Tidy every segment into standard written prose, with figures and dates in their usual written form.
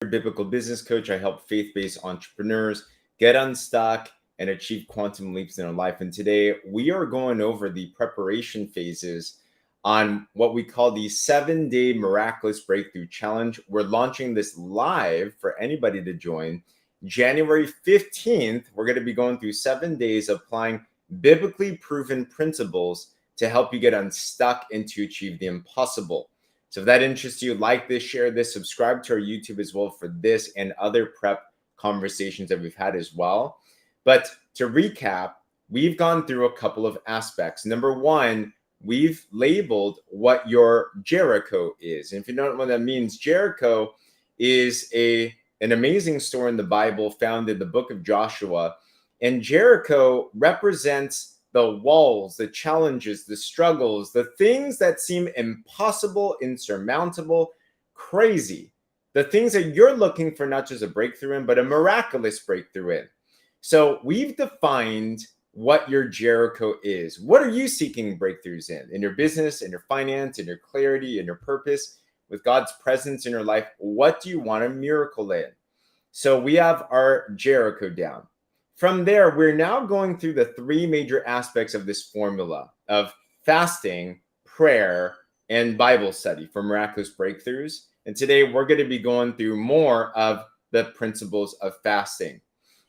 biblical business coach. I help faith-based entrepreneurs get unstuck and achieve quantum leaps in their life. And today we are going over the preparation phases on what we call the 7-day Miraculous Breakthrough Challenge. We're launching this live for anybody to join. January 15th, we're going to be going through 7 days applying biblically proven principles to help you get unstuck and to achieve the impossible. So if that interests you, like this, share this, subscribe to our YouTube as well for this and other prep conversations that we've had as well. But to recap, we've gone through a couple of aspects. Number one, we've labeled what your Jericho is. And if you don't know what that means, Jericho is an amazing story in the Bible found in the book of Joshua. And Jericho represents the walls, the challenges, the struggles, the things that seem impossible, insurmountable, crazy. The things that you're looking for, not just a breakthrough in, but a miraculous breakthrough in. So we've defined what your Jericho is. What are you seeking breakthroughs in your business, in your finance, in your clarity, in your purpose, with God's presence in your life? What do you want a miracle in? So we have our Jericho down. From there, we're now going through the three major aspects of this formula of fasting, prayer, and Bible study for miraculous breakthroughs. And today we're going to be going through more of the principles of fasting.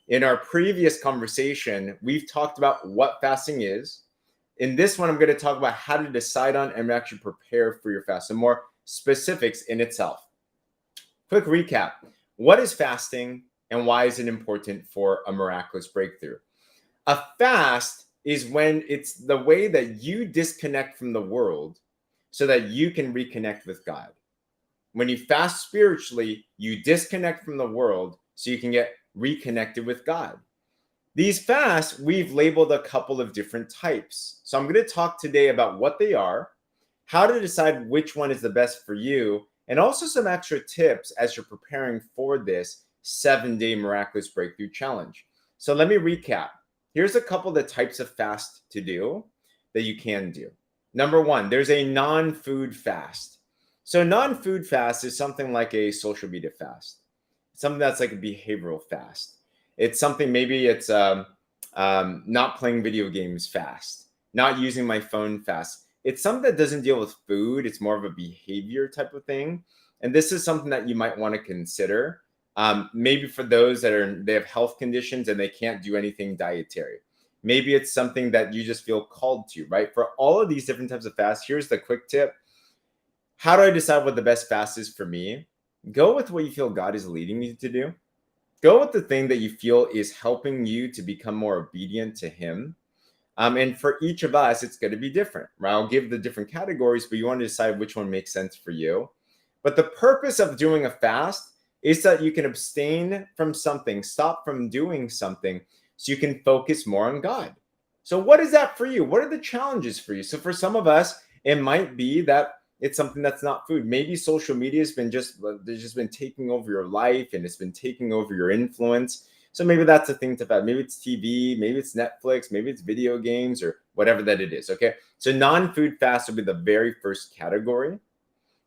In our previous conversation, we've talked about what fasting is. In this one, I'm going to talk about how to decide on and actually prepare for your fast, some more specifics in itself. Quick recap. What is fasting? And why is it important for a miraculous breakthrough? A fast is when it's the way that you disconnect from the world so that you can reconnect with God. When you fast spiritually, you disconnect from the world so you can get reconnected with God. These fasts, we've labeled a couple of different types. So I'm going to talk today about what they are, how to decide which one is the best for you, and also some extra tips as you're preparing for this 7-day Miraculous Breakthrough Challenge. So let me recap. Here's a couple of the types of fast to do that you can do. Number one, there's a non-food fast. So non-food fast is something like a social media fast. Something that's like a behavioral fast. It's something, maybe it's not playing video games fast, not using my phone fast. It's something that doesn't deal with food. It's more of a behavior type of thing. And this is something that you might want to consider. Maybe for those that they have health conditions and they can't do anything dietary. Maybe it's something that you just feel called to, right? For all of these different types of fasts, here's the quick tip. How do I decide what the best fast is for me? Go with what you feel God is leading you to do. Go with the thing that you feel is helping you to become more obedient to Him. And for each of us, it's going to be different, right? I'll give the different categories, but you want to decide which one makes sense for you. But the purpose of doing a fast is that you can abstain from something, stop from doing something, so you can focus more on God. So what is that for you? What are the challenges for you? So for some of us, it might be that it's something that's not food. Maybe social media has been just taking over your life and it's been taking over your influence. So maybe that's a thing to fast. Maybe it's TV, maybe it's Netflix, maybe it's video games or whatever that it is, okay? So non-food fast will be the very first category.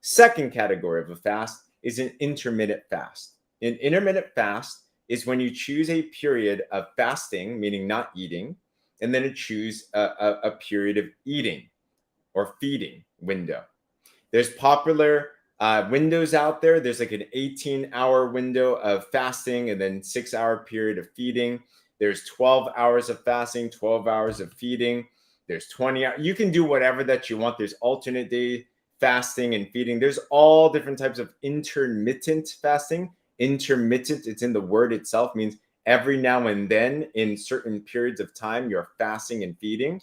Second category of a fast is an intermittent fast. An intermittent fast is when you choose a period of fasting, meaning not eating, and then you choose a period of eating or feeding window. There's popular windows out there. There's like an 18-hour window of fasting and then 6-hour period of feeding. There's 12 hours of fasting, 12 hours of feeding. There's 20 hours. You can do whatever that you want. There's alternate day fasting and feeding. There's all different types of intermittent fasting. Intermittent, it's in the word itself, means every now and then in certain periods of time, you're fasting and feeding.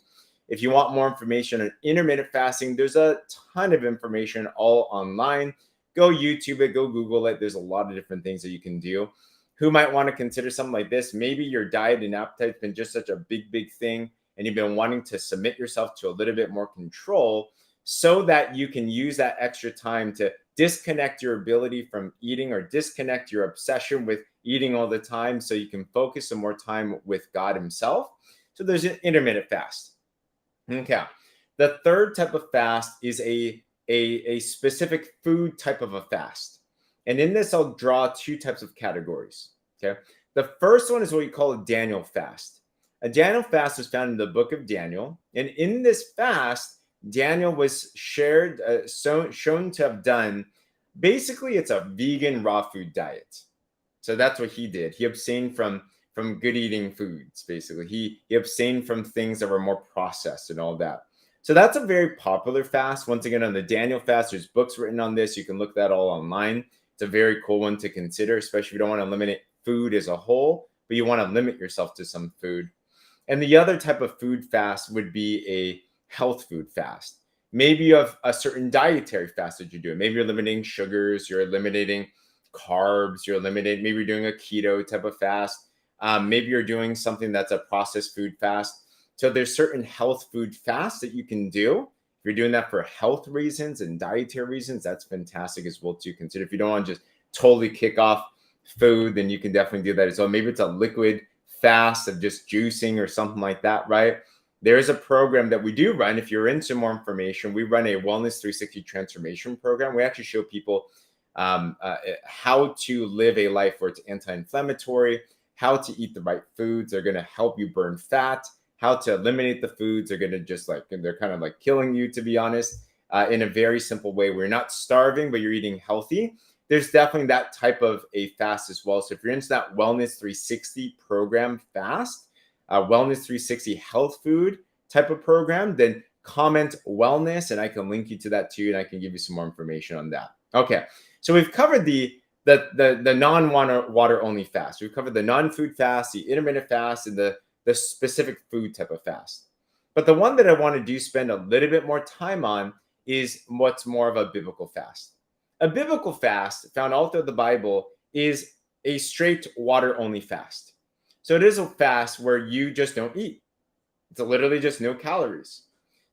If you want more information on intermittent fasting, there's a ton of information all online. Go YouTube it, go Google it. There's a lot of different things that you can do. Who might want to consider something like this? Maybe your diet and appetite has been just such a big thing, and you've been wanting to submit yourself to a little bit more control so that you can use that extra time to disconnect your ability from eating or disconnect your obsession with eating all the time so you can focus some more time with God Himself. So there's an intermittent fast. Okay. The third type of fast is a specific food type of a fast. And in this, I'll draw two types of categories. Okay. The first one is what we call a Daniel fast. A Daniel fast is found in the book of Daniel. And in this fast, Daniel was shown to have done, basically, it's a vegan raw food diet. So that's what he did. He abstained from good eating foods, basically. He abstained from things that were more processed and all that. So that's a very popular fast. Once again, on the Daniel fast, there's books written on this. You can look that all online. It's a very cool one to consider, especially if you don't want to eliminate food as a whole, but you want to limit yourself to some food. And the other type of food fast would be a health food fast. Maybe you have a certain dietary fast that you're doing. Maybe you're eliminating sugars, you're eliminating carbs, maybe you're doing a keto type of fast. Maybe you're doing something that's a processed food fast. So there's certain health food fasts that you can do. If you're doing that for health reasons and dietary reasons, that's fantastic as well to consider. If you don't want to just totally kick off food, then you can definitely do that as well. Maybe it's a liquid fast of just juicing or something like that, right? There's a program that we do run. If you're into more information, we run a Wellness 360 transformation program. We actually show people how to live a life where it's anti-inflammatory, how to eat the right foods. They're going to help you burn fat, how to eliminate the foods. They're going to they're kind of like killing you, to be honest, in a very simple way. We're not starving, but you're eating healthy. There's definitely that type of a fast as well. So if you're into that Wellness 360 program fast, Wellness 360 health food type of program, then comment wellness and I can link you to that too. And I can give you some more information on that. Okay. So we've covered the non-water only fast. We've covered the non-food fast, the intermittent fast, and the specific food type of fast. But the one that I want to spend a little bit more time on is what's more of a biblical fast. A biblical fast found all throughout the Bible is a straight water only fast. So it is a fast where you just don't eat. It's literally just no calories.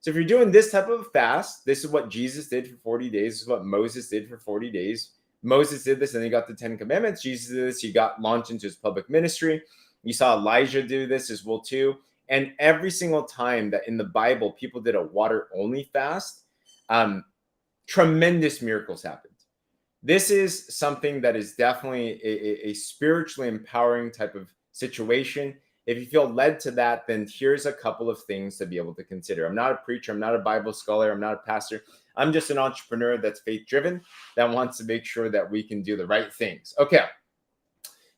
So if you're doing this type of fast, this is what Jesus did for 40 days. This is what Moses did for 40 days. Moses did this and he got the 10 commandments. Jesus did this. He got launched into his public ministry. You saw Elijah do this as well too. And every single time that in the Bible, people did a water only fast, tremendous miracles happened. This is something that is definitely a spiritually empowering type of situation. If you feel led to that, then here's a couple of things to be able to consider. I'm not a preacher. I'm not a Bible scholar. I'm not a pastor. I'm just an entrepreneur that's faith-driven, that wants to make sure that we can do the right things. Okay.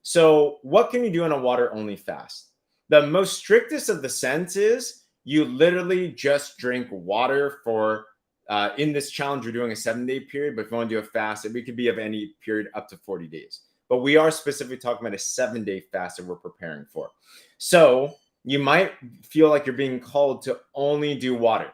So what can you do in a water-only fast? The most strictest of the sense is you literally just drink water for, in this challenge, you're doing a 7-day period, but if you want to do a fast, it could be of any period up to 40 days. But we are specifically talking about a 7-day fast that we're preparing for. So you might feel like you're being called to only do water,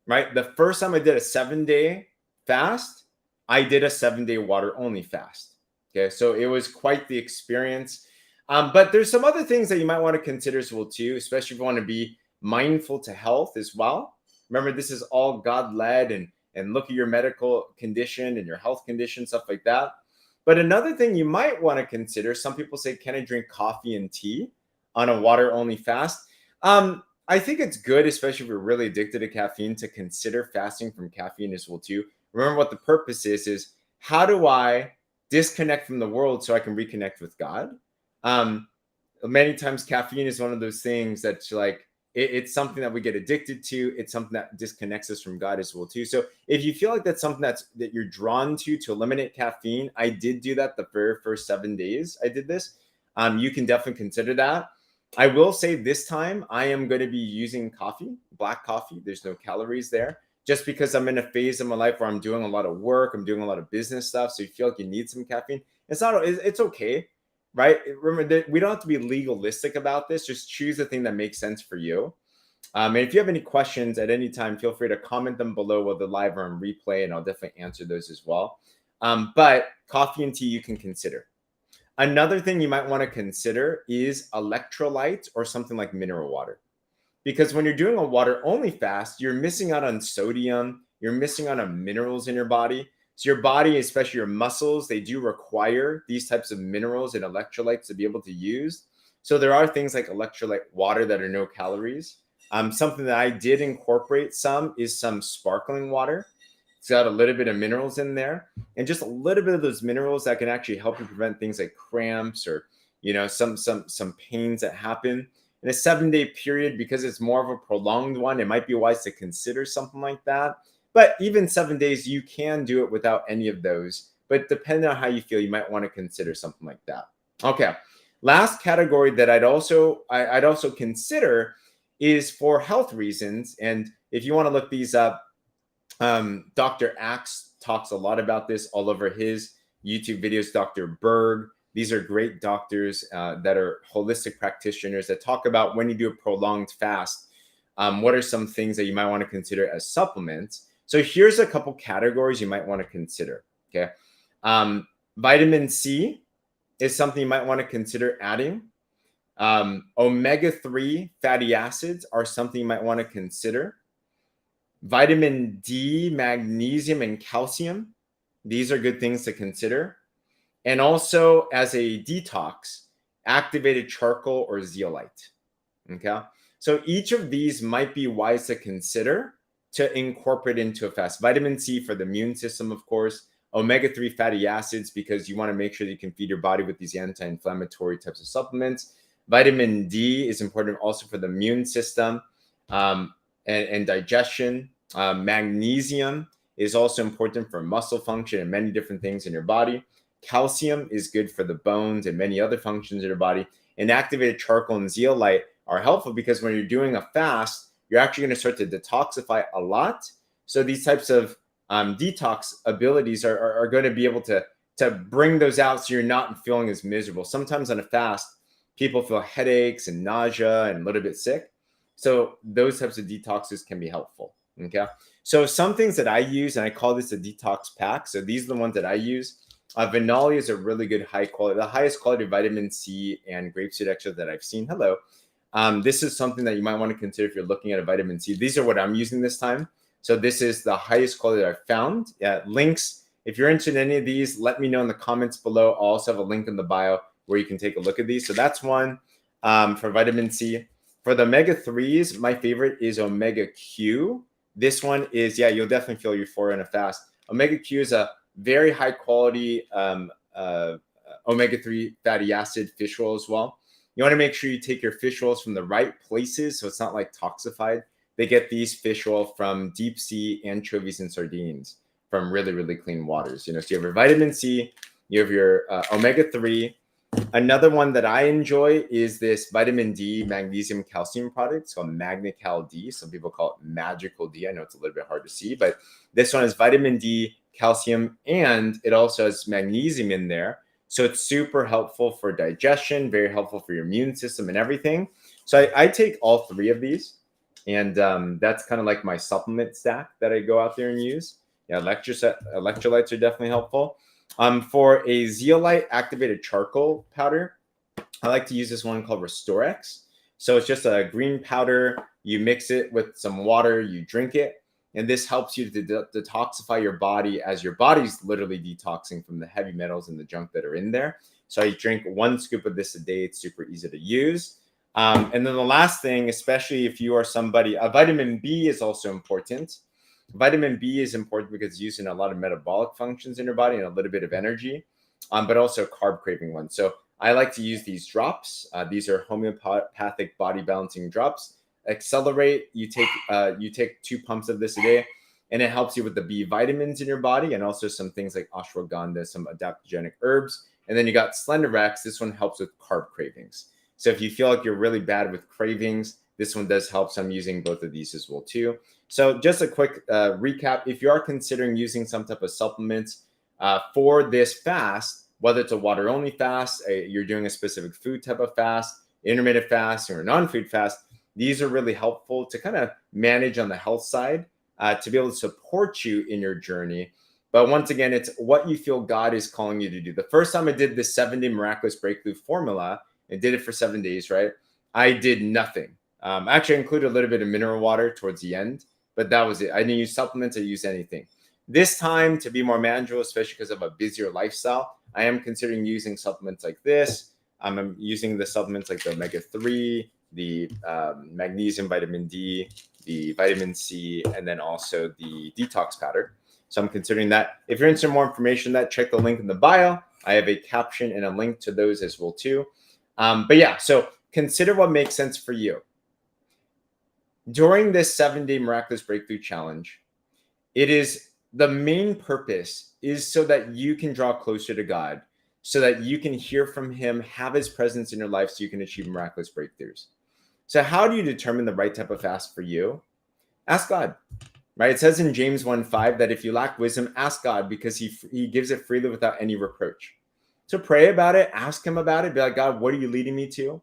right? The first time I did a 7-day fast, I did a 7-day water only fast. Okay, so it was quite the experience. But there's some other things that you might want to consider as well too, especially if you want to be mindful to health as well. Remember, this is all God-led and look at your medical condition and your health condition, stuff like that. But another thing you might want to consider, some people say, can I drink coffee and tea on a water-only fast? I think it's good, especially if you're really addicted to caffeine, to consider fasting from caffeine as well too. Remember what the purpose is how do I disconnect from the world so I can reconnect with God? Many times caffeine is one of those things that's like, it's something that we get addicted to. It's something that disconnects us from God as well too. So if you feel like that's something that you're drawn to eliminate caffeine, I did do that the very first 7 days I did this. You can definitely consider that. I will say this time I am going to be using coffee, black coffee. There's no calories there, just because I'm in a phase of my life where I'm doing a lot of work. I'm doing a lot of business stuff. So you feel like you need some caffeine. It's okay. Right? Remember that we don't have to be legalistic about this. Just choose the thing that makes sense for you. And if you have any questions at any time, feel free to comment them below, whether live or on replay, and I'll definitely answer those as well. But coffee and tea you can consider. Another thing you might want to consider is electrolytes or something like mineral water. Because when you're doing a water-only fast, you're missing out on sodium. You're missing out on minerals in your body. So your body, especially your muscles, they do require these types of minerals and electrolytes to be able to use. So there are things like electrolyte water that are no calories. Something that I did incorporate some is some sparkling water. It's got a little bit of minerals in there, and just a little bit of those minerals that can actually help you prevent things like cramps or, you know, some pains that happen in a 7-day period. Because it's more of a prolonged one, it might be wise to consider something like that. But even 7 days, you can do it without any of those. But depending on how you feel, you might want to consider something like that. Okay. Last category that I'd also consider is for health reasons. And if you want to look these up, Dr. Axe talks a lot about this all over his YouTube videos. Dr. Berg, these are great doctors that are holistic practitioners that talk about when you do a prolonged fast, what are some things that you might want to consider as supplements. So here's a couple categories you might want to consider. Okay. Vitamin C is something you might want to consider adding. Omega-3 fatty acids are something you might want to consider. Vitamin D, magnesium, and calcium. These are good things to consider. And also, as a detox, activated charcoal or zeolite. Okay. So each of these might be wise to consider to incorporate into a fast. Vitamin C for the immune system, of course. Omega-3 fatty acids, because you want to make sure that you can feed your body with these anti-inflammatory types of supplements. Vitamin D is important also for the immune system and digestion. Magnesium is also important for muscle function and many different things in your body. Calcium is good for the bones and many other functions in your body. And activated charcoal and zeolite are helpful because when you're doing a fast, you're actually going to start to detoxify a lot. So these types of detox abilities are going to be able to bring those out so you're not feeling as miserable. Sometimes on a fast, people feel headaches and nausea and a little bit sick. So those types of detoxes can be helpful. Okay. So some things that I use, and I call this a detox pack. So these are the ones that I use. Vinali is a really good high quality, the highest quality vitamin C and grapeseed extract that I've seen. Hello. This is something that you might want to consider if you're looking at a vitamin C. These are what I'm using this time. So this is the highest quality that I've found. Links, if you're interested in any of these, let me know in the comments below. I'll also have a link in the bio where you can take a look at these. So that's one for vitamin C. For the omega-3s, my favorite is Omega Q. This one is, yeah, you'll definitely feel euphoria in a fast. Omega Q is a very high quality omega-3 fatty acid fish oil as well. You want to make sure you take your fish oils from the right places so it's not like toxified. They get these fish oil from deep sea anchovies and sardines from really, really clean waters. You know, so you have your vitamin C, you have your omega-3. Another one that I enjoy is this vitamin D, magnesium, calcium product. It's called MagnaCal D. Some people call it Magical D. I know it's a little bit hard to see, but this one is vitamin D, calcium, and it also has magnesium in there. So it's super helpful for digestion, very helpful for your immune system and everything. So I take all three of these, and that's kind of like my supplement stack that I go out there and use. Yeah, electrolytes are definitely helpful. For a zeolite activated charcoal powder, I like to use this one called Restorex. So it's just a green powder. You mix it with some water, you drink it, and this helps you to detoxify your body as your body's literally detoxing from the heavy metals and the junk that are in there. So I drink 1 scoop of this a day. It's super easy to use. And then the last thing, especially if you are somebody, vitamin B is also important. Vitamin B is important because it's used in a lot of metabolic functions in your body and a little bit of energy, but also carb craving ones. So I like to use these drops. These are homeopathic body balancing drops. Accelerate, you take 2 pumps of this a day, and it helps you with the B vitamins in your body and also some things like ashwagandha, some adaptogenic herbs. And then you got Slenderex. This one helps with carb cravings. So if you feel like you're really bad with cravings, this one does help. So I'm using both of these as well too. So just a quick recap. If you are considering using some type of supplements for this fast, whether it's a water only fast, you're doing a specific food type of fast, intermittent fast, or a non-food fast, these are really helpful to kind of manage on the health side to be able to support you in your journey. But once again, it's what you feel God is calling you to do. The first time I did this 7-day Miraculous Breakthrough formula and did it for 7 days, right? I did nothing. Actually, I included a little bit of mineral water towards the end, but that was it. I didn't use supplements or use anything. This time, to be more manageable, especially because of a busier lifestyle, I am considering using supplements like this. I'm using the supplements like the omega-3, the magnesium, vitamin D, the vitamin C, and then also the detox powder. So I'm considering that. If you're interested in more information, that check the link in the bio. I have a caption and a link to those as well too. But yeah, so consider what makes sense for you. During this 7-day Miraculous Breakthrough Challenge, it is the main purpose is so that you can draw closer to God, so that you can hear from him, have his presence in your life so you can achieve miraculous breakthroughs. So how do you determine the right type of fast for you? Ask God, right? It says in James 1:5 that if you lack wisdom, ask God because he gives it freely without any reproach. So pray about it, ask him about it, be like, God, what are you leading me to?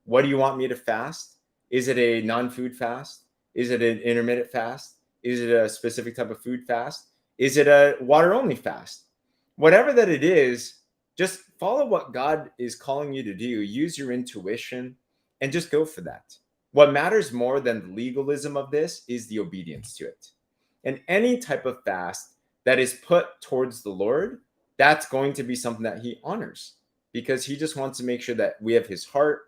What do you want me to fast? Is it a non-food fast? Is it an intermittent fast? Is it a specific type of food fast? Is it a water-only fast? Whatever that it is, just follow what God is calling you to do. Use your intuition and just go for that. What matters more than the legalism of this is the obedience to it. And any type of fast that is put towards the Lord, that's going to be something that he honors because he just wants to make sure that we have his heart.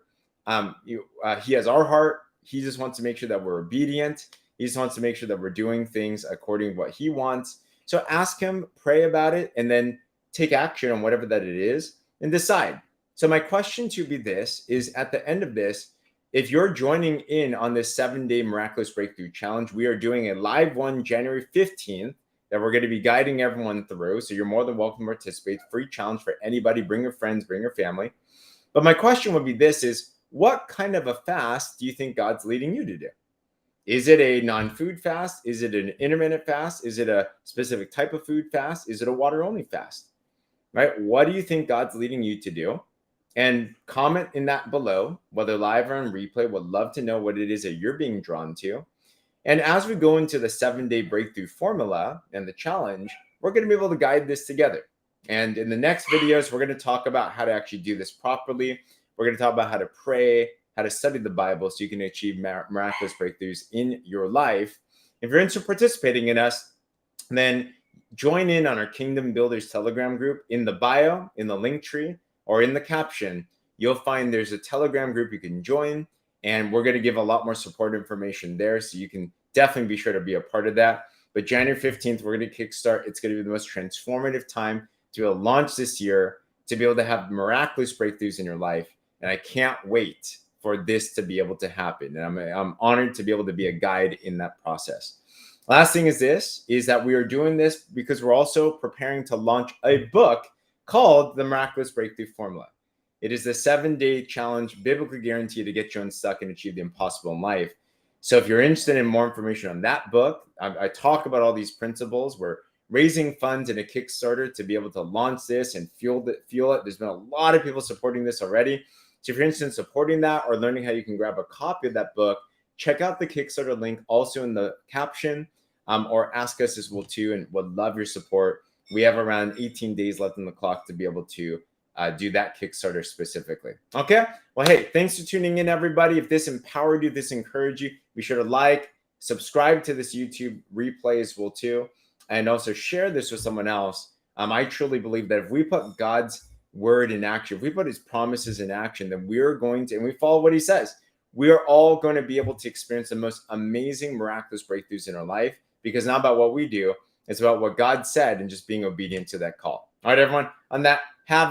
He has our heart. He just wants to make sure that we're obedient. He just wants to make sure that we're doing things according to what he wants. So ask him, pray about it, and then take action on whatever that it is and decide. So my question to be this is at the end of this, if you're joining in on this 7-day Miraculous Breakthrough Challenge, we are doing a live one January 15th that we're going to be guiding everyone through. So you're more than welcome to participate. Free challenge for anybody. Bring your friends, bring your family. But my question would be this is, what kind of a fast do you think God's leading you to do? Is it a non-food fast? Is it an intermittent fast? Is it a specific type of food fast? Is it a water-only fast? Right? What do you think God's leading you to do? And comment in that below, whether live or on replay. Would love to know what it is that you're being drawn to. And as we go into the 7-day breakthrough formula and the challenge, we're going to be able to guide this together. And in the next videos, we're going to talk about how to actually do this properly. We're going to talk about how to pray, how to study the Bible so you can achieve miraculous breakthroughs in your life. If you're interested in participating in us, then join in on our Kingdom Builders Telegram group. In the bio, in the link tree, or in the caption, you'll find there's a Telegram group you can join, and we're going to give a lot more support information there, so you can definitely be sure to be a part of that. But January 15th, we're going to kickstart. It's going to be the most transformative time to be able to launch this year, to be able to have miraculous breakthroughs in your life. And I can't wait for this to be able to happen. And I'm honored to be able to be a guide in that process. Last thing is that we are doing this because we're also preparing to launch a book called The Miraculous Breakthrough Formula. It is the 7-day challenge, biblically guaranteed to get you unstuck and achieve the impossible in life. So if you're interested in more information on that book, I talk about all these principles. We're raising funds in a Kickstarter to be able to launch this and fuel it. There's been a lot of people supporting this already. So if you're interested in supporting that or learning how you can grab a copy of that book, check out the Kickstarter link also in the caption, or ask us as well too, and would love your support. We have around 18 days left on the clock to be able to do that Kickstarter specifically. Okay. Well, hey, thanks for tuning in, everybody. If this empowered you, this encouraged you, be sure to like, subscribe to this YouTube replay as well too, and also share this with someone else. I truly believe that if we put God's word in action, if we put his promises in action, then we're going to, and we follow what he says, we are all going to be able to experience the most amazing miraculous breakthroughs in our life, because not about what we do, it's about what God said and just being obedient to that call. All right, everyone, on that, have